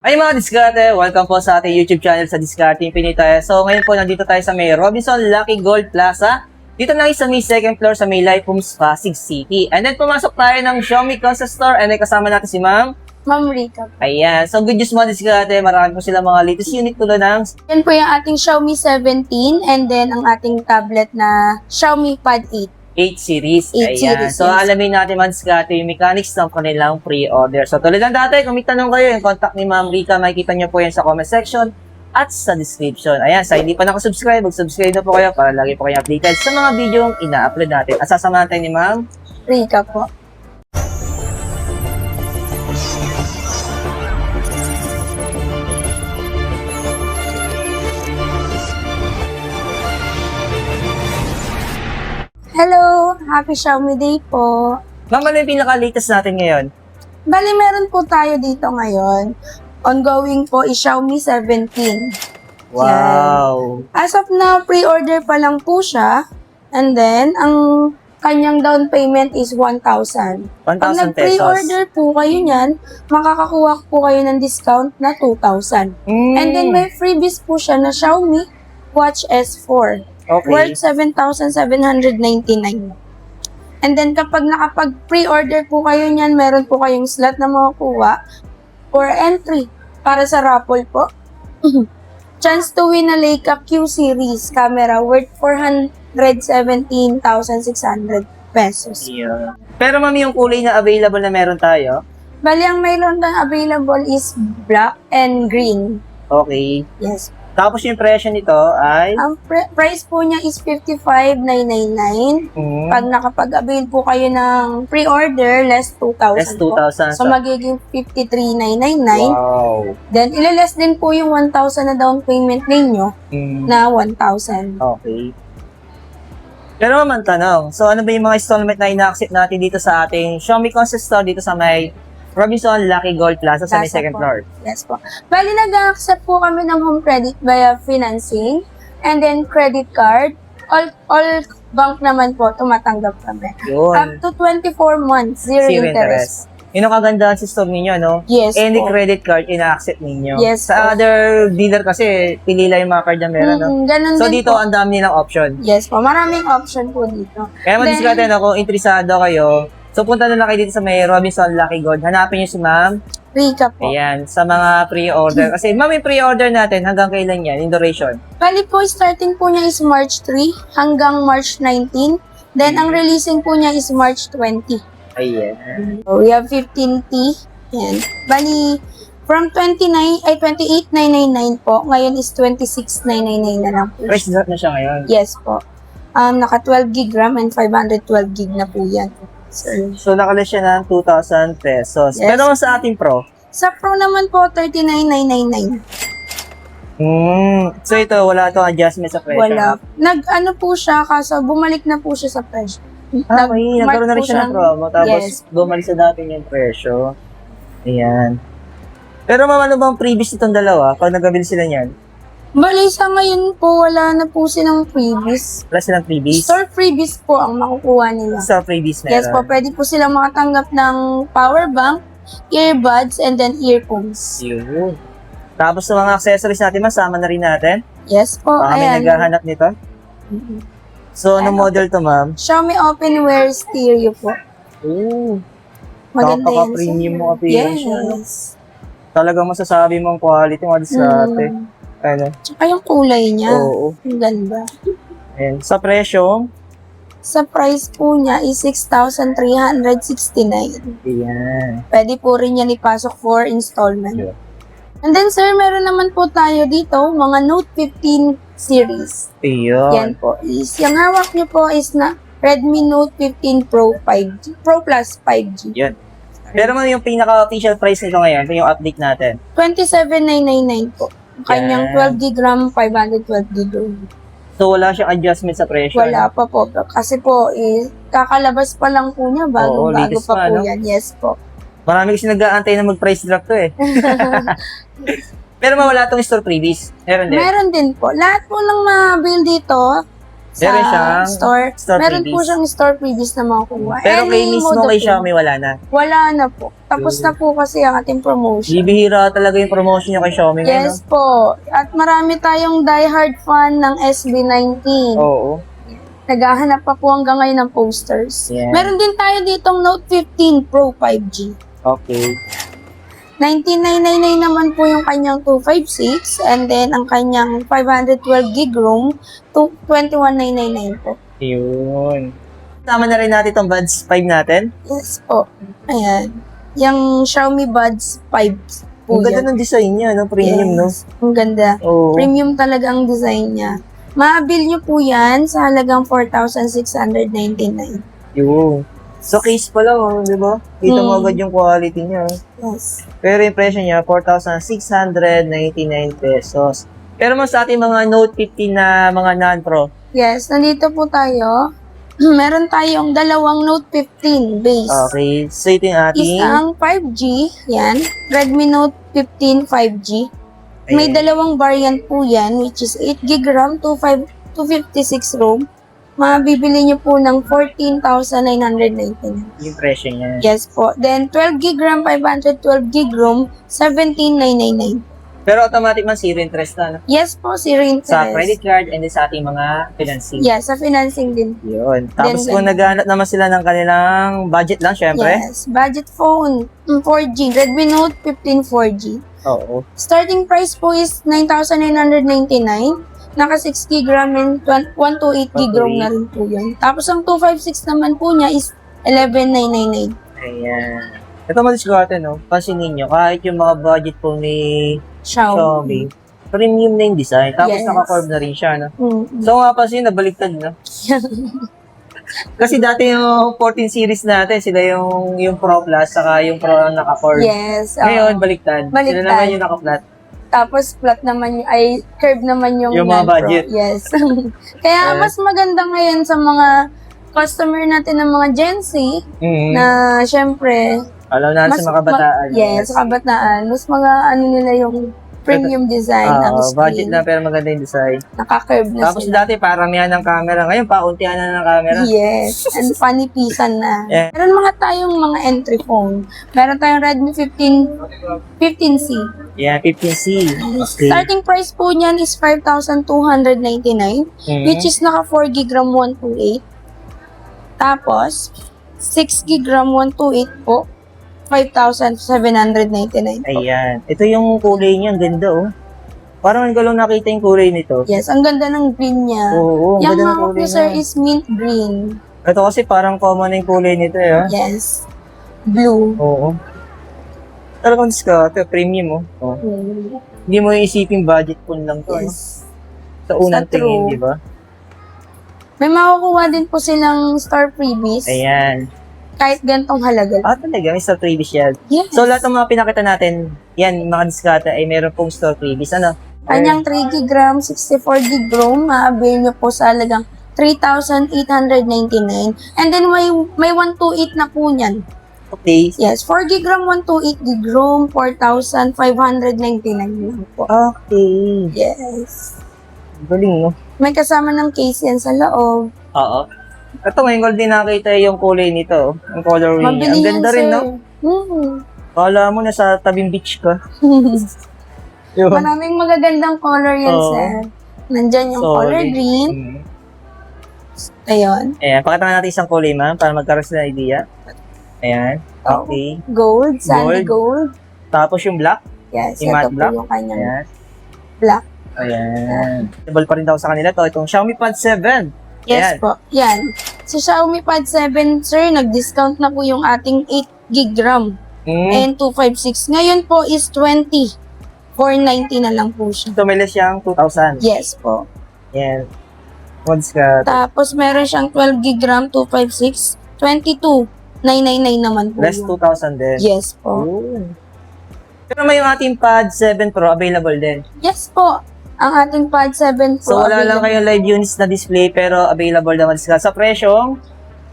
Ay mga diskarte, welcome po sa ating YouTube channel sa Diskarte Infinite. So ngayon po nandito tayo sa may Robinson Lucky Gold Plaza. Dito na sa may second floor sa may Life Homes Pasig City. And then pumasok tayo ng Xiaomi Concept Store and then kasama natin si Ma'am. Ma'am Rika. Ayan, so good news mga diskarte, marami po sila mga latest unit tulad ng Yan po yung ating Xiaomi 17 and then ang ating tablet na Xiaomi Pad 8. 8 series. 8 series, So yes. alamin natin mga diskarte yung mechanics ng kanilang pre-order. So tulad ng dati, kung may tanong kayo, yung contact ni Ma'am Rika, makikita nyo po yan sa comment section at sa description. Ayan, sa hindi pa nakasubscribe, mag-subscribe na po kayo para lagi po kayo updated sa mga video yung ina-upload natin. At sasamahan tayo ni Ma'am. Rika po. Hello! Happy Xiaomi Day po. Ma'am, ano yung pinaka-latest natin ngayon? Bali, meron po tayo dito ngayon. Ongoing po is Xiaomi 17. Wow! As of now, pre-order pa lang po siya. And then, ang kanyang down payment is 1,000. 1,000 Pag pesos. nag-pre-order po kayo niyan, makakakuha po kayo ng discount na 2,000. And then may freebies po siya na Xiaomi Watch S4 Okay. worth 7,799. And then kapag nakapag-pre-order po kayo niyan, meron po kayong slot na makukuha for entry para sa raffle po. Chance to win a Leica Q series camera worth 417,600 pesos. Yeah. Pero ma'am, yung kulay na available na meron tayo? Bali, ang mayroon na available is black and green. Okay. Yes. Tapos yung presyo nito ay? Ang price po niya is 55,999. Pag nakapag-avail po kayo ng pre-order, less 2,000 Less po. 2,000. So, magiging 53,999. Wow. Then, ilaless din po yung 1,000 na down payment ninyo na 1,000. Okay. Pero ma'am, tanong. So, ano ba yung mga installment na ina-accept natin dito sa ating Xiaomi Concept Store dito sa may Robinson Lucky Gold Plaza sa may Plaza second po. floor? Yes po. Bali, nag-accept po kami ng home credit via financing and then credit card. All bank naman po, tumatanggap kami. Yun. Up to 24 months, zero Zero interest. Yun ang kagandahan sa store ninyo, no? Yes Any po. credit card, ina-accept ninyo. Yes Sa po. other dealer kasi, pili lang yung mga card na meron, no? Ganun So, din dito, po. ang dami nilang option. Yes po, maraming option po dito. Kaya Then- madiskarte na kung interesado kayo, so punta na lang kayo dito sa may Robinson Lucky Gold. Hanapin niyo si Ma'am. Rika po. Ayan, sa mga pre-order. Kasi Ma'am, yung pre-order natin, hanggang kailan yan? Yung duration? Bali po, starting po niya is March 3 hanggang March 19. Then, ang releasing po niya is March 20. Ayan. So, we have 15T. Yan. Bali, from 28,999 po, ngayon is 26,999 na lang po. Price drop na siya ngayon. Yes po. Naka 12 gig RAM and 512 gig na po yan. Sir. So, nakalas siya ng 2,000 pesos. Yes. Pero sa ating Pro, Sa Pro naman po, 39,999. so ito, wala itong adjustment sa presyo. Wala. Nag-ano po siya, kaso bumalik na po siya sa presyo. Ah, okay. Nagkaroon na rin siya ng promo. Tapos, Yes. bumalik sa dati yung presyo. Ayan. Pero ma'am, ano bang previous itong dalawa? Pag nag-avail sila niyan? Bali, sa ngayon po, wala na po silang freebies. Wala silang previous? Store freebies po ang makukuha nila. Sa previous meron? Yes po, pwede po silang makatanggap ng power bank, earbuds, and then earphones. Yun. Tapos sa mga accessories natin, masama na rin natin. Yes po, Baka may ayan. naghahanap nito. Mhm. So, anong Ano? model to, ma'am? Xiaomi Openwear Stereo po. Ooh. Maganda yan. Napaka-premium mo appearance siya, no? Yes. Talagang masasabi mong quality mo sa ate. Ano? Tsaka yung kulay niya. Oo. Ang ganda. Ayan. Sa presyo, Sa price po niya is 6,369. ayan. Pwede po rin yan ipasok for installment. Yeah. And then sir, meron naman po tayo dito, mga Note 15 series. Ayun. Yan po is, yung hawak niyo po is na Redmi Note 15 Pro 5G, Pro Plus 5G. Yan. Pero man yung pinaka-official price nito ngayon, ito yung update natin. 27,999 po. Kanyang Yan. 12 gb RAM, 512 gb RAM. So, wala siyang adjustment sa presyo. Wala pa po. Kasi po, kakalabas pa lang po niya. Oo, Bago latest pa pa, po no? yan. Yes po. Marami kasi nag-aantay na mag-price drop to eh. Pero mawala itong store previous. Meron din. Meron din po. Lahat po ng mga bill dito, Meron siyang store. Meron po freebies. siyang store previous na makukuha. Pero kay Any mismo mode kay of Xiaomi wala na. Wala na po. Tapos na po kasi ang ating promotion. Bibihira talaga yung promotion niya kay Xiaomi ngayon. Yes po. At marami tayong diehard fan ng SB19. Oo. Naghahanap pa po hanggang ngayon ng posters. Yeah. Meron din tayo ditong Note 15 Pro 5G. Okay. 19,999 naman po yung kanyang 256 and then ang kanyang 512 gig ROM to 21,999 po. Yun. Tama na rin natin itong Buds 5 natin. Yes po. Ayan. Yung Xiaomi Buds 5 po Ang ganda yan. ng design niya, no? Premium, Yes. Ang ganda. no? Oo. Premium talaga ang design niya. Maabil nyo po yan sa halagang 4,699. Yun. So, case pa lang, di ba? Kita mo agad yung quality niya. Yes. Pero yung presyo niya, 4,699 pesos. Pero mas sa ating mga Note 15 na mga non-pro. Yes, nandito po tayo. Meron tayong dalawang Note 15 base. Okay. So, ito yung ating... Isang 5G, yan. Redmi Note 15 5G. May Ayan. dalawang variant po yan, which is 8GB RAM, 256 ROM. Mabibili nyo po ng 14,999. Yung presyo niya. Yes po. Then, 12GB RAM, 512GB ROM, 17,999. Pero automatic man zero interest na, no? Yes po, zero interest. Sa credit card and then sa ating mga financing. Yes, sa financing din po. Yun. Tapos Then, kung naghanap naman sila ng kanilang budget lang, syempre. Yes, budget phone, 4G, Redmi Note 15 4G. Oo. Starting price po is 9,999. Naka 6GB RAM and 128GB ROM na rin po yun. Tapos ang 256 naman po niya is 11,999. Ayan. Ito madiscarte, no? Pansinin nyo, kahit yung mga budget po ni Xiaomi, premium na yung design. Tapos Yes. naka-curve na rin siya, no? Mm. So, nga pansin, nabaliktad, no? Kasi dati yung 14 series natin, sila yung Pro Plus, saka yung Pro na naka-curve. Yes. Ngayon, baliktad. Sila Baliktad. naman yung naka-flat. Tapos flat naman yung, ay curve naman yung Yung mga non-pro. budget. Yes. Kaya Yes. mas maganda ngayon sa mga customer natin ng mga Gen Z Mm. na syempre Alam na sa mga kabataan. yes, kabataan. Mas mga ano nila yung premium design ng budget screen. na pero maganda yung design. Naka-curve na Tapos sila. dati paramihan ng camera. Ngayon, pauntihan na ng camera. Yes, and panipisan na. Yeah. Meron mga tayong mga entry phone. Meron tayong Redmi 15C. Yeah, 15C. Okay. Starting price po niyan is 5,299, Mhm. which is naka 4GB RAM 128. Tapos, 6GB RAM 128 po, 5,799 po. Ayan. Ito yung kulay niya. Ang ganda, oh. Parang ko lang nakita yung kulay nito. Yes, ang ganda ng green niya. Oo, ang Yung ganda ng mga kulay user niya. is mint green. Ito kasi parang common na yung kulay nito, eh. Yes. Blue. Oo. Talagang discount. Premium, oh. Mm. Hindi mo iisipin budget phone lang to, ano? Yes. Sa unang Sa true. tingin, di ba? May makukuha din po silang star freebies. Ayan. Kahit gantong halaga. Talaga, may store freebies yan. Yes. So, lahat ng mga pinakita natin, yan, mga diskata, ay meron pong store freebies. Ano? Kanyang 3GB RAM, 64GB ROM, maabil nyo po sa halagang 3,899. And then may 128 na po niyan. Okay. Yes, 4GB RAM, 128GB ROM, 4,599 lang po. Okay. Yes. Galing, no? May kasama ng case yan sa loob. Oo. Ito, ngayon ko din nakita yung kulay nito. Yung colorway niya. Mabili Ang yan, ganda rin, sir. no? Kala mo nasa tabing beach ka. Yun. Maraming magagandang color yan, Oo. sir. Nandyan yung color Solid. green. Mm. Ayun. Ayan, pakita nga natin isang kulay, ma'am, para magkaroon sila ng idea. Ayan. Oh. Okay. Gold, sandy gold. Tapos yung black. Yes, Yung ito matte po black. yung kanyang Ayan. black. Ayan. Table pa rin daw sa kanila to. Itong Xiaomi Pad 7. Yes Ayan. po. Yan. Sa Xiaomi Pad 7, sir, nag-discount na po yung ating 8GB RAM Mm. and 256. Ngayon po is 490 na lang po siya. Tumila siyang 2,000. Yes po. Ayan. Once ka. Tapos meron siyang 12GB RAM, 256. 22,999 naman po Less yun. 2,000 din. Yes po. Yun. Pero may yung ating Pad 7 Pro available din. Yes po. Ang ating Pad 7 Pro So wala lang available. kayong live units na display pero available naman sila sa presyong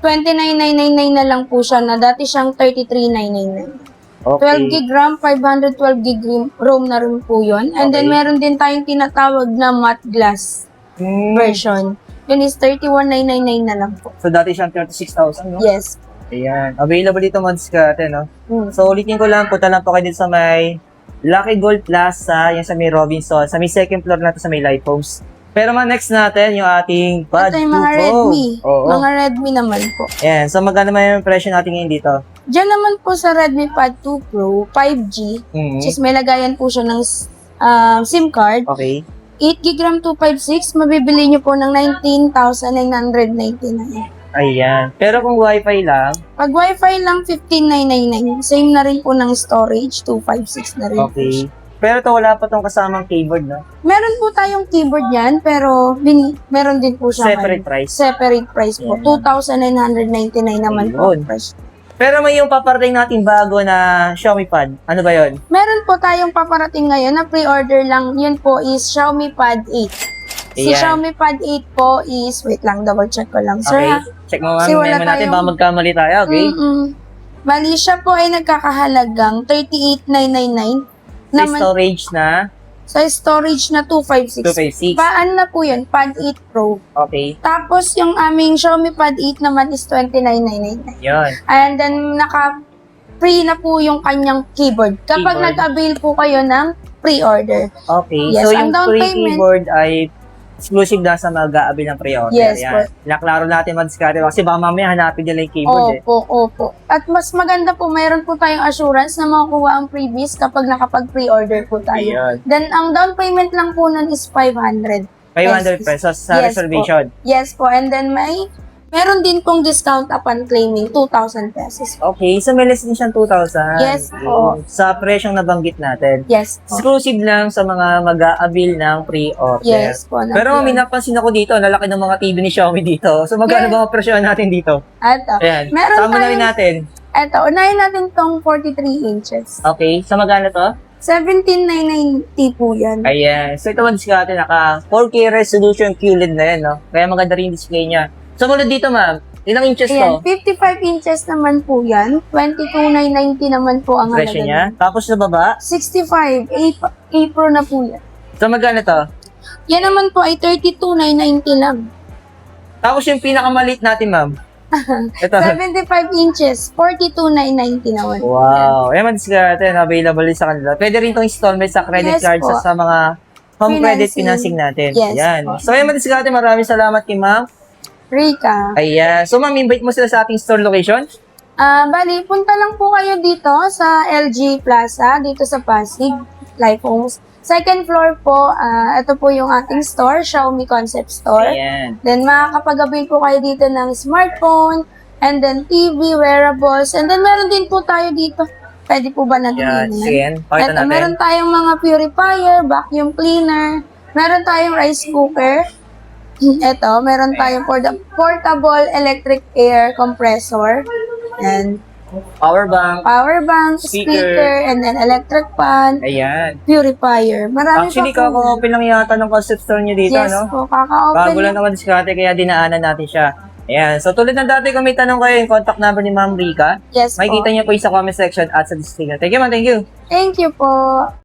29,999 na lang po siya na dati siyang 33,999. okay. 12GB RAM, 512GB ROM na rin po yun. And then Okay. meron din tayong tinatawag na matte glass Hmm. version. Yun is 31,999 na lang po. So, dati siyang 36,000, no? Yes. Ayan. Available dito, mga diskarte, no? Mm. So, ulitin ko lang, punta lang po kayo dito sa may Lucky Gold Plaza, yan sa may Robinson, sa may second floor natin sa may Light Homes. Pero next natin, yung ating Pad Ito 2 yung mga Pro. Redmi. Oo. Mga Redmi naman po. Ayan. So, magkano naman yung presyo natin ngayon dito? Diyan naman po sa Redmi Pad 2 Pro, 5G, Mhm. which is may lagayan po siya ng SIM card. Okay. 8GB RAM 256, mabibili nyo po ng 19,999. Ayan. Pero kung wifi lang, Pag Wi-Fi lang, 15,999. Same na rin po ng storage, 256 na rin po okay. siya. Pero to wala pa tong kasamang keyboard, no? Meron po tayong keyboard yan, pero meron din po siya Separate price. Separate price po. Yeah. 2,999 naman po. Ayun. ang price. Pero may yung paparating natin bago na Xiaomi Pad. Ano ba yon? Meron po tayong paparating ngayon na pre-order lang. Yun po is Xiaomi Pad 8. Si Ayan. Xiaomi Pad 8 po is, wait lang, double check ko lang. Sir, Okay. ha? Check mo Kasi nga wala memo natin, tayong- baka magkamali tayo, okay? Bali, siya po ay nagkakahalagang 38,999. Sa Naman, storage na sa storage na 256. 256. Paan na po yun? Pad 8 Pro. Okay. Tapos, yung aming Xiaomi Pad 8 naman is 29,999. Yun. And then, naka-free na po yung kanyang keyboard. Kapag Keyboard. nag-avail po kayo ng pre-order. Okay. Yes, So, ang yung down free payment- keyboard ay exclusive na sa mag-aabil ng pre-order. Yes, Yan. Naklaro natin mag-discard kasi baka mamaya hanapin nila yung keyboard Opo. At mas maganda po, mayroon po tayong assurance na makukuha ang freebies kapag nakapag-pre-order po tayo. Ayan. Then, ang down payment lang po nun is 500. 500 pesos sa Yes reservation. Yes po. And then, meron din pong discount upon claiming 2,000 pesos. Okay. So, may less din siyang 2,000. Yes po. Sa presyong nabanggit natin. Yes po. Exclusive lang sa mga mag-aabil ng pre-order. Yes po. Pero may napansin ako dito, nalaki ng mga TV ni Xiaomi dito. So, magkano Yes. ba ang presyo natin dito? Eto. Ayan. Meron Tama na rin tayong- natin. Eto, unahin natin tong 43 inches. Okay. So, magkano to? 17,990 po yan. Ayan. So, ito ang display natin. Naka 4K resolution QLED na yan, no? Kaya maganda rin yung display niya. So, mula dito, ma'am. Ilang inches Ayan, to? 55 inches naman po yan. 22,990 naman po ang Presyo halaga niya. Tapos sa baba. 65, A Pro na po yan. So, magkano to? Yan naman po ay 32,990 lang. Tapos yung pinakamaliit natin, ma'am. Ito. 75 inches, 42,990 naman. Wow. Ayan, man display natin. Available din sa kanila. Pwede rin itong installment sa credit Yes cards po. sa mga home credit financing natin. Yes Ayan. po. So, ayan, man display natin. Maraming salamat kay ma'am. Rika. Ayan. So, ma'am, invite mo sila sa ating store location. Bali, punta lang po kayo dito sa LG Plaza, dito sa Pasig, Life Homes. Second floor po, ito po yung ating store, Xiaomi Concept Store. Ayan. Then, makakapag-avail po kayo dito ng smartphone, and then TV, wearables, and then meron din po tayo dito. Pwede po ba natin Ayan. yun? Sige, pakita Ito, natin. meron tayong mga purifier, vacuum cleaner, meron tayong rice cooker. Ito, meron tayong portable electric air compressor, and Power bank. power bank, Speaker. speaker, and then electric pan, Ayan. purifier. Marami Actually, pa po. kaka-open lang yata ng concept store nyo dito, Yes no? po, kaka-open. Bago lang naman diskarte, kaya dinaanan natin siya. Ayan. So, tulad ng dati, kung may tanong kayo, yung contact number ni Ma'am Rika, Yes po. makikita niyo po yung sa comment section at sa description. Thank you, ma'am. Thank you. Thank you po.